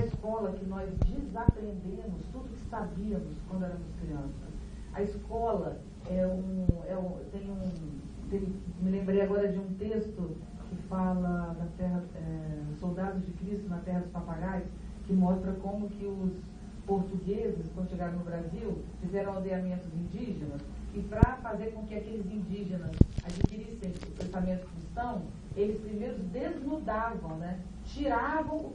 escola que nós desaprendemos tudo que sabíamos quando éramos crianças. A escola me lembrei agora de um texto que fala da terra, Soldados de Cristo na Terra dos Papagaios, que mostra como que os portugueses, quando chegaram no Brasil, fizeram aldeamentos indígenas, e para fazer com que aqueles indígenas adquirissem o pensamento cristão, eles primeiro desnudavam, né? Tiravam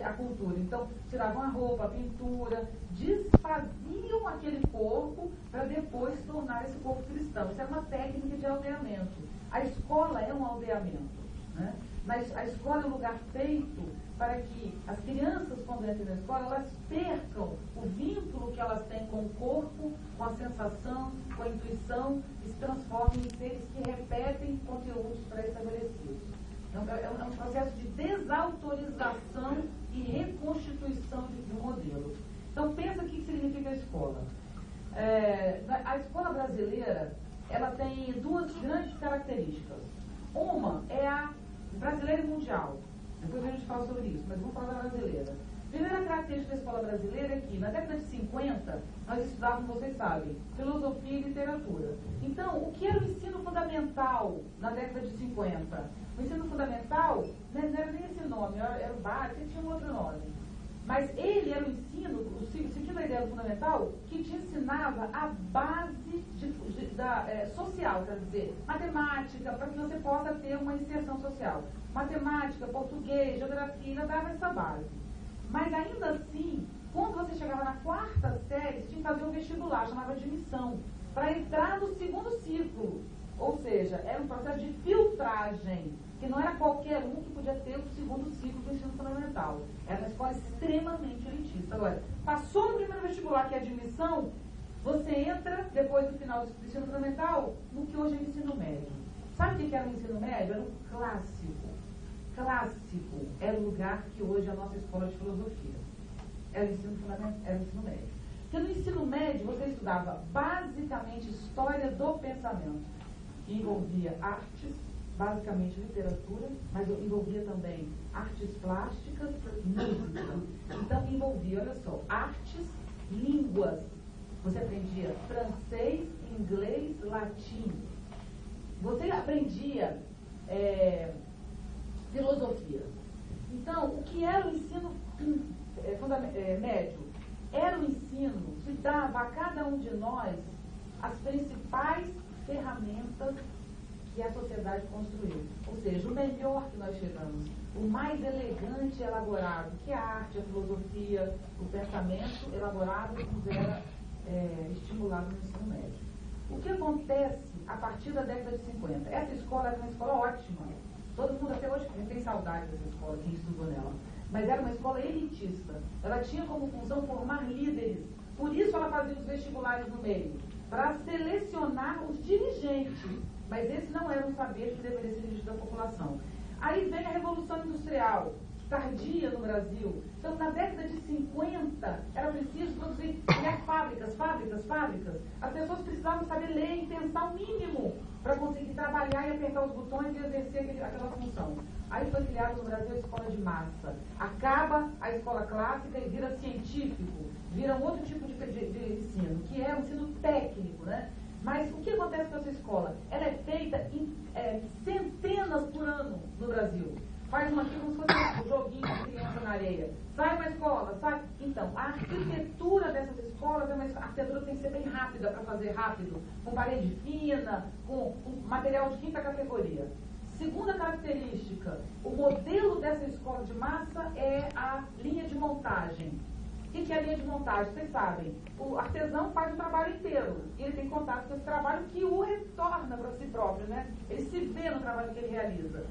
a cultura. Então, tiravam a roupa, a pintura, desfaziam aquele corpo para depois tornar esse corpo cristão. Isso era uma técnica de aldeamento. A escola é um aldeamento, né? Mas a escola é um lugar feito para que as crianças, quando entram na escola, elas percam o vínculo que elas têm com o corpo, com a sensação, com a intuição, e se transformem em seres que repetem conteúdos pré-estabelecidos. É um processo de desautorização e reconstituição de um modelo. Então, pensa o que significa a escola. A escola brasileira, ela tem duas grandes características. Uma é a brasileira e mundial. Depois a gente fala sobre isso, mas vamos falar da brasileira. A primeira característica da escola brasileira é que, na década de 50, nós estudávamos, vocês sabem, filosofia e literatura. Então, o que era o ensino fundamental na década de 50? O ensino fundamental, não era nem esse nome, era o básico, ele tinha um outro nome. Mas ele era o ensino, seguindo a ideia do fundamental, que te ensinava a base social, quer dizer, matemática, para que você possa ter uma inserção social. Matemática, português, geografia, dava essa base. Mas ainda assim, quando você chegava na quarta série, você tinha que fazer um vestibular, chamava de admissão, para entrar no segundo ciclo. Ou seja, era um processo de filtragem, que não era qualquer um que podia ter o segundo ciclo do ensino fundamental. Era uma escola extremamente elitista. Agora, passou no primeiro vestibular, que é a admissão, você entra, depois do final do ensino fundamental, no que hoje é o ensino médio. Sabe o que era o ensino médio? Era o clássico. Clássico era o lugar que hoje é a nossa escola de filosofia. Era o ensino fundamental, era o ensino médio. Porque no ensino médio você estudava basicamente história do pensamento, que envolvia artes, basicamente literatura, mas envolvia também artes plásticas, música. Então envolvia, olha só, artes, línguas. Você aprendia francês, inglês, latim. Você aprendia filosofia. Então, o que era o ensino médio? Era o ensino que dava a cada um de nós as principais ferramentas que a sociedade construiu. Ou seja, o melhor que nós chegamos, o mais elegante e elaborado, que a arte, a filosofia, o pensamento elaborado nos era estimulado no ensino médio. O que acontece a partir da década de 50? Essa escola era uma escola ótima. Todo mundo até hoje tem saudade dessa escola, quem estudou nela. Mas era uma escola elitista. Ela tinha como função formar líderes. Por isso ela fazia os vestibulares no meio, para selecionar os dirigentes. Mas esse não era um saber que deveria ser dirigido à população. Aí vem a Revolução Industrial, tardia no Brasil. Então, na década de 50, era preciso criar fábricas. As pessoas precisavam saber ler e pensar o mínimo para conseguir trabalhar e apertar os botões e exercer aquela função. Aí foi criada no Brasil a escola de massa. Acaba a escola clássica e vira científico, vira um outro tipo de ensino, que é o ensino técnico, né? Mas o que acontece com essa escola? Ela é feita em centenas por ano no Brasil. Faz uma como se fosse um joguinho de criança na areia. Sai uma escola, sai. Então, a arquitetura dessas escolas é uma arquitetura que tem que ser bem rápida para fazer rápido, com parede fina, com material de quinta categoria. Segunda característica, o modelo dessa escola de massa é a linha de montagem. O que é a linha de montagem? Vocês sabem, o artesão faz o trabalho inteiro e ele tem contato com esse trabalho que o retorna para si próprio, né? Ele se vê no trabalho que ele realiza.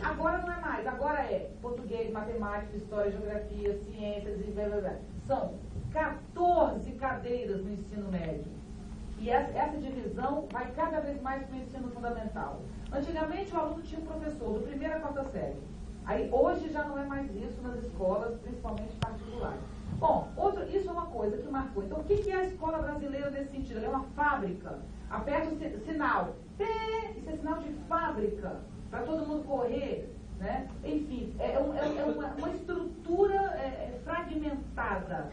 Agora não é mais, agora é português, matemática, história, geografia, ciências e blá, blá, blá. São 14 cadeiras no ensino médio. E essa divisão vai cada vez mais para o ensino fundamental. Antigamente o aluno tinha um professor, do primeiro à quarta série. Aí hoje já não é mais isso nas escolas, principalmente particulares. Bom, isso é uma coisa que marcou. Então, o que é a escola brasileira nesse sentido? Ela é uma fábrica. Aperta o sinal. Isso é sinal de fábrica, para todo mundo correr, né? Enfim, é uma estrutura nada.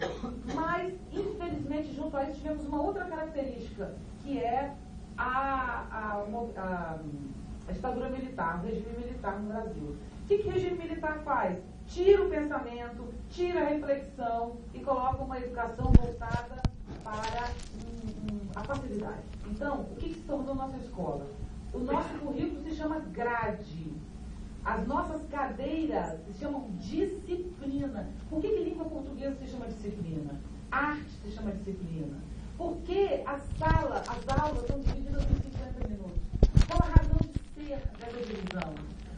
Mas, infelizmente, junto a isso, tivemos uma outra característica, que é a ditadura militar, o regime militar no Brasil. O que o regime militar faz? Tira o pensamento, tira a reflexão e coloca uma educação voltada para a facilidade. Então, o que se tornou nossa escola? O nosso currículo se chama grade. As nossas cadeiras se chamam disciplina. Por que língua portuguesa se chama disciplina? Arte se chama disciplina. Porque as aulas são divididas em 50 minutos. Qual a razão de ser dessa divisão?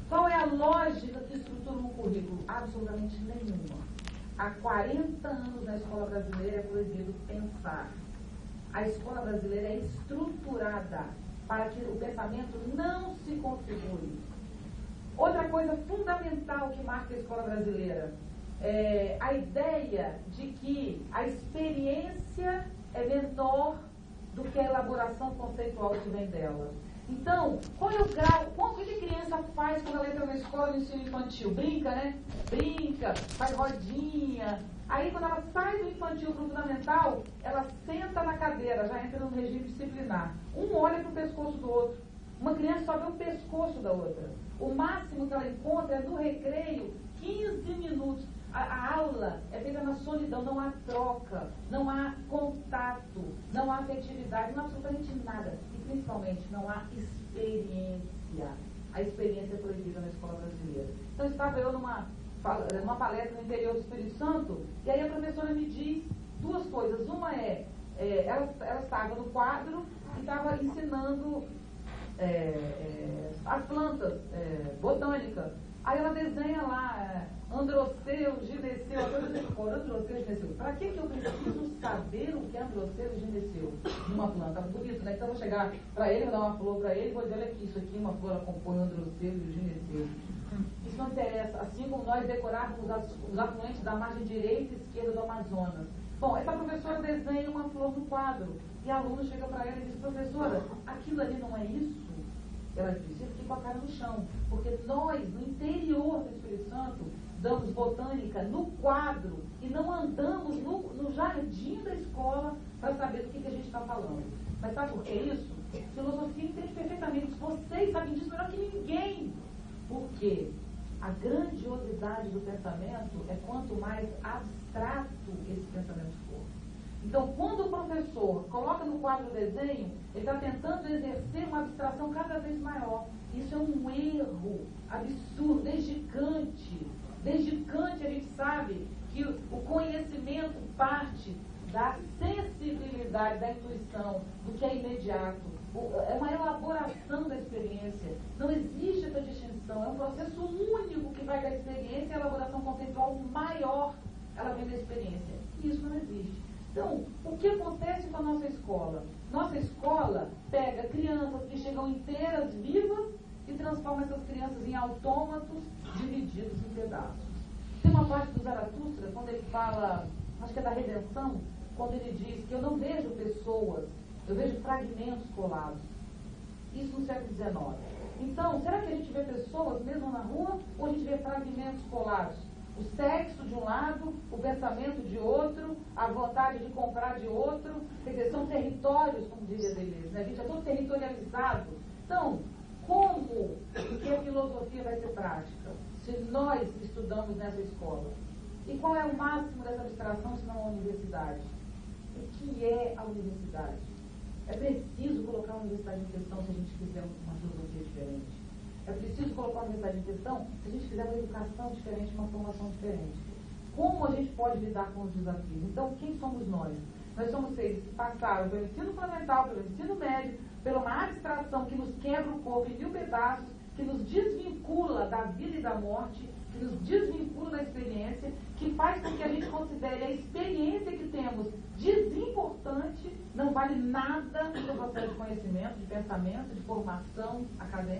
Qual é a lógica que estrutura um currículo? Absolutamente nenhuma. Há 40 anos na escola brasileira é proibido pensar. A escola brasileira é estruturada para que o pensamento não se configure. Outra coisa fundamental que marca a escola brasileira é a ideia de que a experiência é menor do que a elaboração conceitual que vem dela. Então, qual é o grau? O que a criança faz quando ela entra na escola de ensino infantil? Brinca, né? Brinca, faz rodinha. Aí, quando ela sai do infantil para o fundamental, ela senta na cadeira, já entra no regime disciplinar. Um olha para o pescoço do outro. Uma criança só vê o pescoço da outra. O máximo que ela encontra é no recreio, 15 minutos. A aula é feita na solidão, não há troca, não há contato, não há afetividade, não há absolutamente nada. E principalmente não há experiência. A experiência é proibida na escola brasileira. Então estava eu numa palestra no interior do Espírito Santo, e aí a professora me diz duas coisas. Uma ela estava no quadro e estava ensinando as plantas, botânica. Aí ela desenha lá, Androceu, Gineceu, Androceu, Gineceu. Para que eu preciso saber o que é Androceu e Gineceu numa planta? Bonito, né? Então eu vou chegar para ele, vou dar uma flor para ele e vou dizer, olha aqui, isso aqui, uma flor compõe o Androceu e o Gineceu. Isso não interessa, assim como nós decorarmos os afluentes da margem direita e esquerda do Amazonas. Bom, essa professora desenha uma flor no quadro e a aluna chega para ela e diz, professora, aquilo ali não é isso? Ela disse, eu fiquei com a cara no chão, porque nós, no interior do Espírito Santo, damos botânica no quadro e não andamos no jardim da escola para saber do que a gente está falando. Mas sabe por que isso? Filosofia entende perfeitamente isso. Vocês sabem disso melhor que ninguém. Porque a grandiosidade do pensamento é quanto mais abstrato esse pensamento for. Então, quando o professor coloca no quadro o desenho, ele está tentando exercer uma abstração cada vez maior. Isso é um erro absurdo. Desde Kant a gente sabe que o conhecimento parte da sensibilidade, da intuição, do que é imediato. É uma elaboração da experiência. Não existe essa distinção. É um processo único que vai da experiência e a elaboração conceitual maior, ela vem da experiência. E isso não existe. Então, o que acontece com a nossa escola? Nossa escola pega crianças que chegam inteiras, vivas, e transforma essas crianças em autômatos divididos em pedaços. Tem uma parte do Zaratustra, quando ele fala, acho que é da redenção, quando ele diz que eu não vejo pessoas, eu vejo fragmentos colados. Isso no século XIX. Então, será que a gente vê pessoas mesmo na rua, ou a gente vê fragmentos colados? O sexo de um lado, o pensamento de outro, a vontade de comprar de outro. Quer dizer, são territórios, como diria Deleuze, né? A gente é todo territorializado. Então, como que a filosofia vai ser prática se nós estudamos nessa escola? E qual é o máximo dessa abstração, se não a universidade? O que é a universidade? É preciso colocar a universidade em questão se a gente quiser uma filosofia diferente. É preciso colocar a universidade em questão se a gente quiser uma educação diferente, uma formação diferente. Como a gente pode lidar com os desafios? Então, quem somos nós? Nós somos seres que passaram pelo ensino fundamental, pelo ensino médio, pela uma abstração que nos quebra o corpo em 1000 pedaços, que nos desvincula da vida e da morte, que nos desvincula da experiência, que faz com que a gente considere a experiência que temos desimportante, não vale nada no processo de conhecimento, de pensamento, de formação acadêmica.